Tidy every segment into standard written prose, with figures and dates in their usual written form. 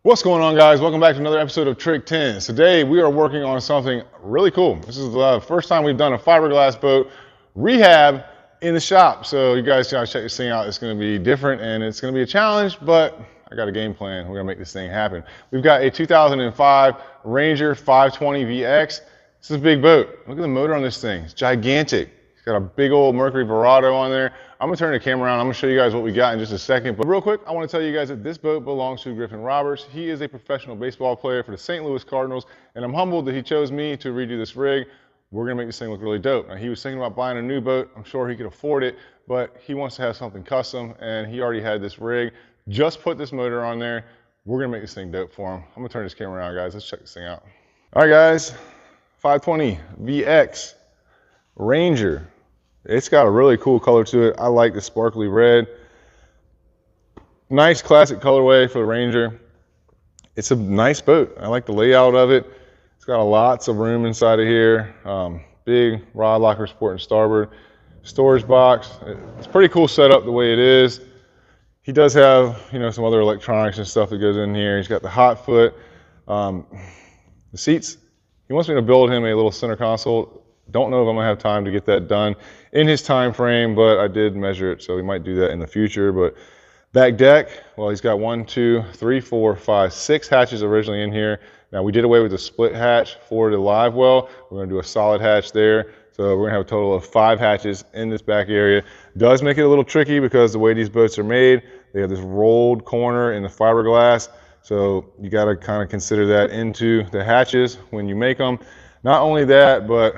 What's going on, guys? Welcome back to another episode of Trick 10. Today we are working on something really cool. This is the first time we've done a fiberglass boat rehab in the shop. So you guys gotta check this thing out. It's gonna be different and it's gonna be a challenge, but I got a game plan. We're gonna make this thing happen. We've got a 2005 Ranger 520 VX. This is a big boat. Look at the motor on this thing. It's gigantic. It's got a big old Mercury Verado on there. I'm gonna turn the camera around. I'm gonna show you guys what we got in just a second. But real quick, I wanna tell you guys that this boat belongs to Griffin Roberts. He is a professional baseball player for the St. Louis Cardinals, and I'm humbled that he chose me to redo this rig. We're gonna make this thing look really dope. Now, he was thinking about buying a new boat. I'm sure he could afford it, but he wants to have something custom, and he already had this rig. Just put this motor on there. We're gonna make this thing dope for him. I'm gonna turn this camera around, guys. Let's check this thing out. All right, guys, 520 VX Ranger. It's got a really cool color to it. I like the sparkly red. Nice classic colorway for the Ranger. It's a nice boat. I like the layout of it. It's got lots of room inside of here. Big rod locker port and starboard. Storage box. It's a pretty cool setup the way it is. He does have, some other electronics and stuff that goes in here. He's got the hot foot. The seats. He wants me to build him a little center console. Don't know if I'm gonna have time to get that done in his time frame, but I did measure it, so we might do that in the future. But back deck, well, he's got 1, 2, 3, 4, 5, 6 hatches originally in here. Now, we did away with the split hatch for the live well. We're gonna do a solid hatch there. So we're gonna have a total of 5 hatches in this back area. Does make it a little tricky because the way these boats are made, they have this rolled corner in the fiberglass. So you gotta kind of consider that into the hatches when you make them. Not only that, but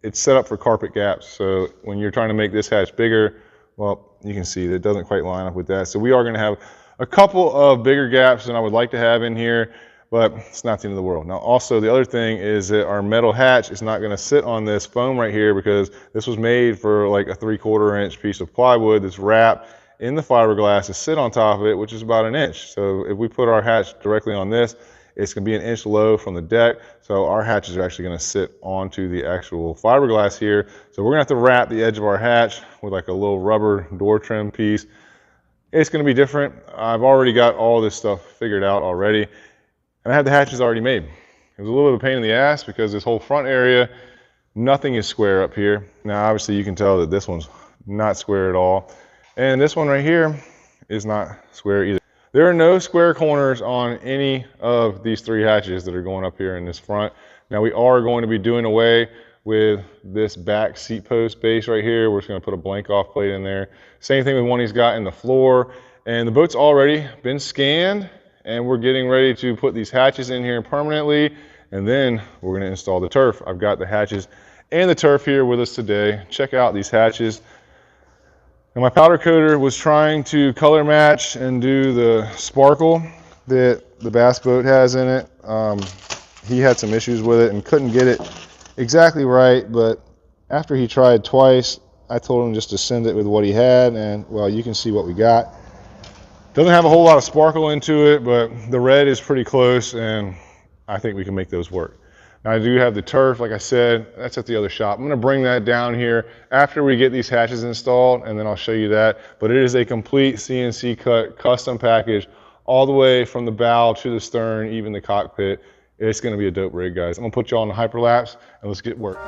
it's set up for carpet gaps. So when you're trying to make this hatch bigger, well, you can see that it doesn't quite line up with that. So we are gonna have a couple of bigger gaps than I would like to have in here, but it's not the end of the world. Now, also the other thing is that our metal hatch is not gonna sit on this foam right here because this was made for like a 3/4 inch piece of plywood that's wrapped in the fiberglass to sit on top of it, which is about 1 inch. So if we put our hatch directly on this, it's gonna be 1 inch low from the deck. So our hatches are actually gonna sit onto the actual fiberglass here. So we're gonna have to wrap the edge of our hatch with like a little rubber door trim piece. It's gonna be different. I've already got all this stuff figured out already. And I have the hatches already made. It was a little bit of a pain in the ass because this whole front area, nothing is square up here. Now, obviously you can tell that this one's not square at all. And this one right here is not square either. There are no square corners on any of these 3 hatches that are going up here in this front. Now, we are going to be doing away with this back seat post base right here. We're just going to put a blank off plate in there. Same thing with one he's got in the floor. And the boat's already been scanned, and we're getting ready to put these hatches in here permanently, and then we're going to install the turf. I've got the hatches and the turf here with us today. Check out these hatches. And my powder coater was trying to color match and do the sparkle that the bass boat has in it. He had some issues with it and couldn't get it exactly right, but after he tried twice, I told him just to send it with what he had, and well, you can see what we got. Doesn't have a whole lot of sparkle into it, but the red is pretty close, and I think we can make those work. Now, I do have the turf, like I said, that's at the other shop. I'm gonna bring that down here after we get these hatches installed, and then I'll show you that. But it is a complete CNC cut, custom package, all the way from the bow to the stern, even the cockpit. It's gonna be a dope rig, guys. I'm gonna put you all in the hyperlapse, and let's get work.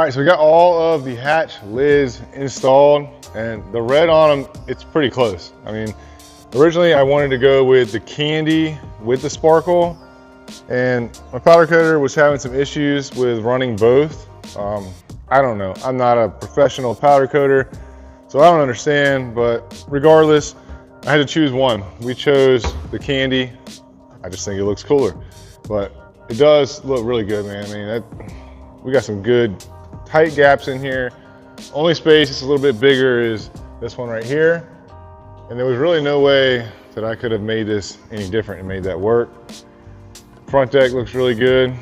right, so we got all of the hatch lids installed, and the red on them, it's pretty close. I mean, originally I wanted to go with the candy with the sparkle, and my powder coater was having some issues with running both. I don't know, I'm not a professional powder coater, so I don't understand, but regardless, I had to choose one. We chose the candy. I just think it looks cooler, but it does look really good, man. I mean, we got some good tight gaps in here. Only space that's a little bit bigger is this one right here. And there was really no way that I could have made this any different and made that work. Front deck looks really good.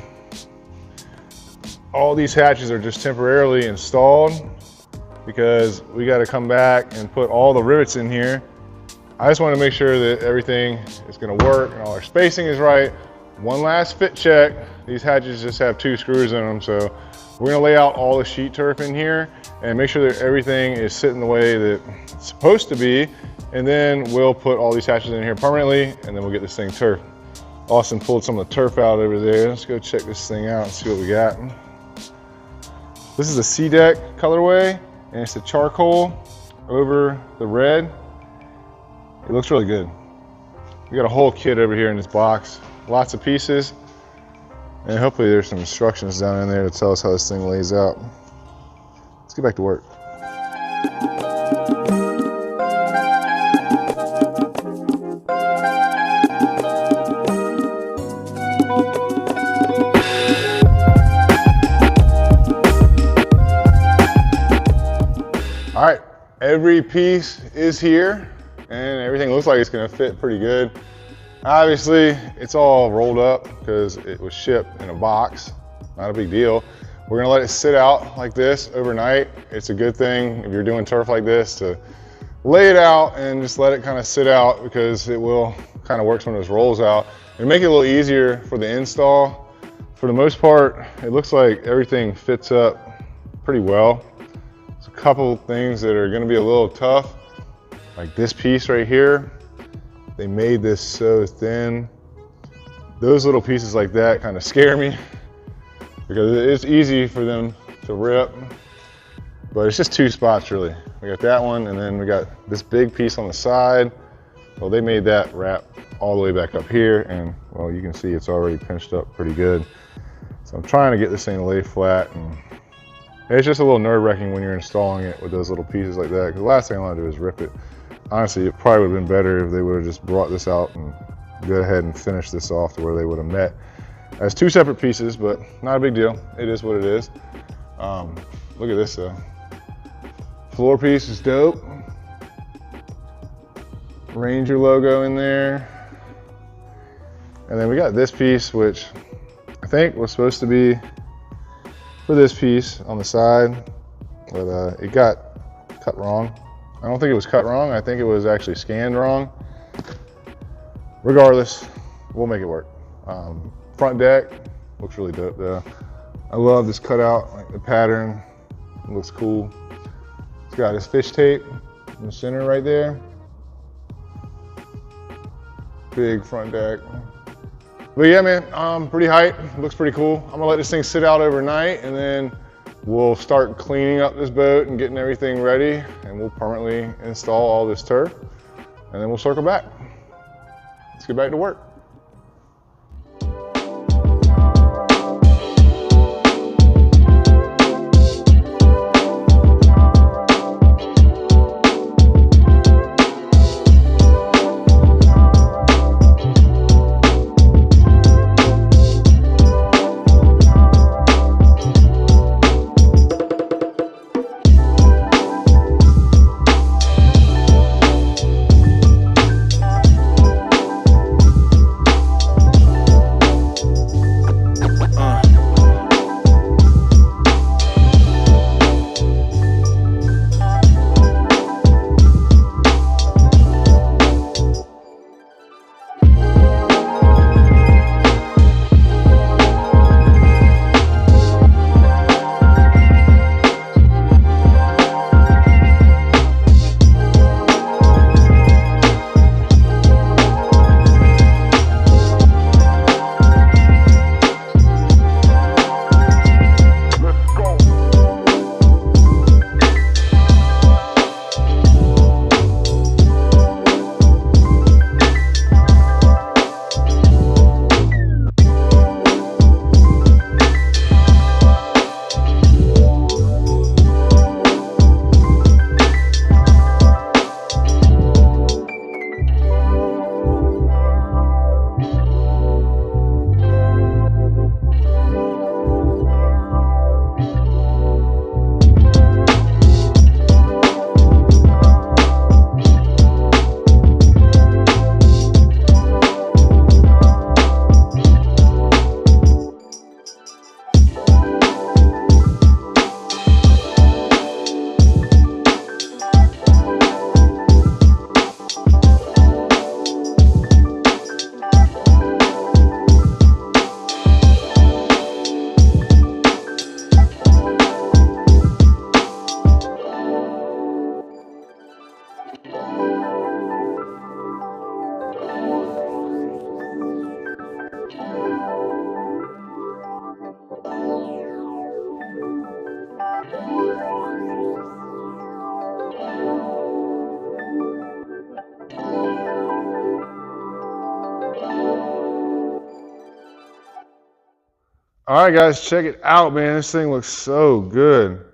All these hatches are just temporarily installed because we got to come back and put all the rivets in here. I just want to make sure that everything is going to work and all our spacing is right. One last fit check. These hatches just have 2 screws in them, so we're gonna lay out all the sheet turf in here and make sure that everything is sitting the way that it's supposed to be, and then we'll put all these hatches in here permanently, and then we'll get this thing turf. Austin pulled some of the turf out over there. Let's go check this thing out and see what we got. This is a C-Deck colorway, and it's a charcoal over the red. It looks really good. We got a whole kit over here in this box, lots of pieces. And hopefully there's some instructions down in there to tell us how this thing lays out. Let's get back to work. All right, every piece is here and everything looks like it's gonna fit pretty good. Obviously, it's all rolled up because it was shipped in a box. Not a big deal. We're gonna let it sit out like this overnight. It's a good thing if you're doing turf like this to lay it out and just let it kind of sit out, because it will kind of work when it rolls out and make it a little easier for the install. For the most part, it looks like everything fits up pretty well. There's a couple things that are gonna be a little tough, like this piece right here. They made this so thin. Those little pieces like that kind of scare me because it's easy for them to rip, but it's just 2 spots really. We got that one, and then we got this big piece on the side. Well, they made that wrap all the way back up here, and well, you can see it's already pinched up pretty good. So I'm trying to get this thing to lay flat, and it's just a little nerve-wracking when you're installing it with those little pieces like that, because the last thing I want to do is rip it. Honestly, it probably would have been better if they would have just brought this out and go ahead and finish this off to where they would have met as 2 separate pieces, but not a big deal. It is what it is. Look at this though. Floor piece is dope. Ranger logo in there. And then we got this piece, which I think was supposed to be for this piece on the side, but it got cut wrong. I don't think it was cut wrong. I think it was actually scanned wrong. Regardless, we'll make it work. Front deck looks really dope though. I love this cutout, like the pattern. It looks cool. It's got this fish tape in the center right there. Big front deck. But yeah, man, pretty hype. Looks pretty cool. I'm gonna let this thing sit out overnight, and then we'll start cleaning up this boat and getting everything ready, and we'll permanently install all this turf, and then we'll circle back. Let's get back to work. All right, guys, check it out, man. This thing looks so good.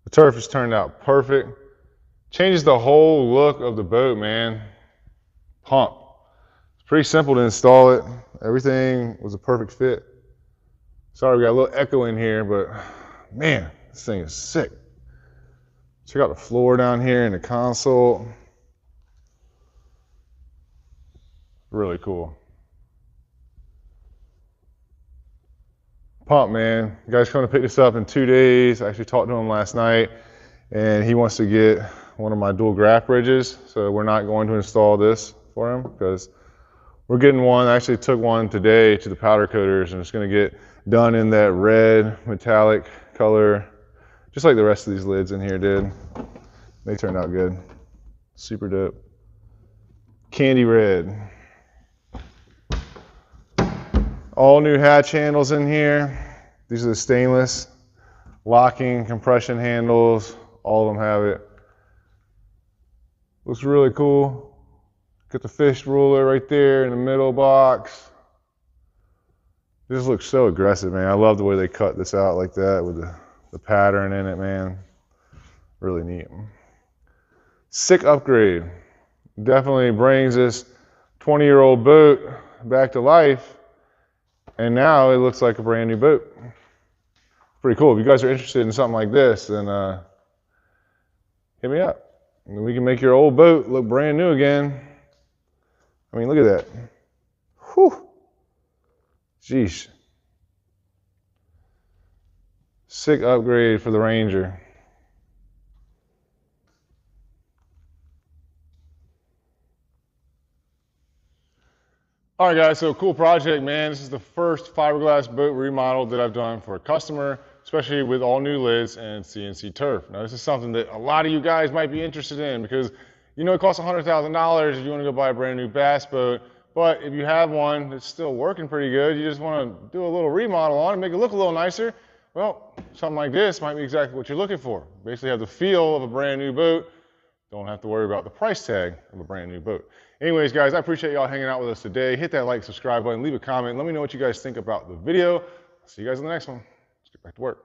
The turf has turned out perfect. Changes the whole look of the boat, man. Pump. It's pretty simple to install it. Everything was a perfect fit. Sorry, we got a little echo in here, but man, this thing is sick. Check out the floor down here and the console. Really cool. Pump, man. You guys coming to pick this up in 2 days. I actually talked to him last night, and he wants to get one of my dual graph bridges. So we're not going to install this for him because we're getting one. I actually took one today to the powder coaters, and it's going to get done in that red metallic color, just like the rest of these lids in here did. They turned out good. Super dope. Candy red. All new hatch handles in here. These are the stainless locking compression handles. All of them have it. Looks really cool. Got the fish ruler right there in the middle box. This looks so aggressive, man. I love the way they cut this out like that with the pattern in it, man. Really neat. Sick upgrade. Definitely brings this 20-year-old boat back to life. And now it looks like a brand new boat. Pretty cool. If you guys are interested in something like this, then hit me up. And we can make your old boat look brand new again. I mean, look at that. Whew. Jeez. Sick upgrade for the Ranger. All right, guys, so cool project, man. This is the first fiberglass boat remodel that I've done for a customer, especially with all new lids and CNC turf. Now, this is something that a lot of you guys might be interested in because, you know, it costs $100,000 if you want to go buy a brand new bass boat. But if you have one that's still working pretty good, you just want to do a little remodel on it, make it look a little nicer, well, something like this might be exactly what you're looking for. Basically have the feel of a brand new boat. Don't have to worry about the price tag of a brand new boat. Anyways, guys, I appreciate y'all hanging out with us today. Hit that like, subscribe button, leave a comment. Let me know what you guys think about the video. See you guys in the next one. Let's get back to work.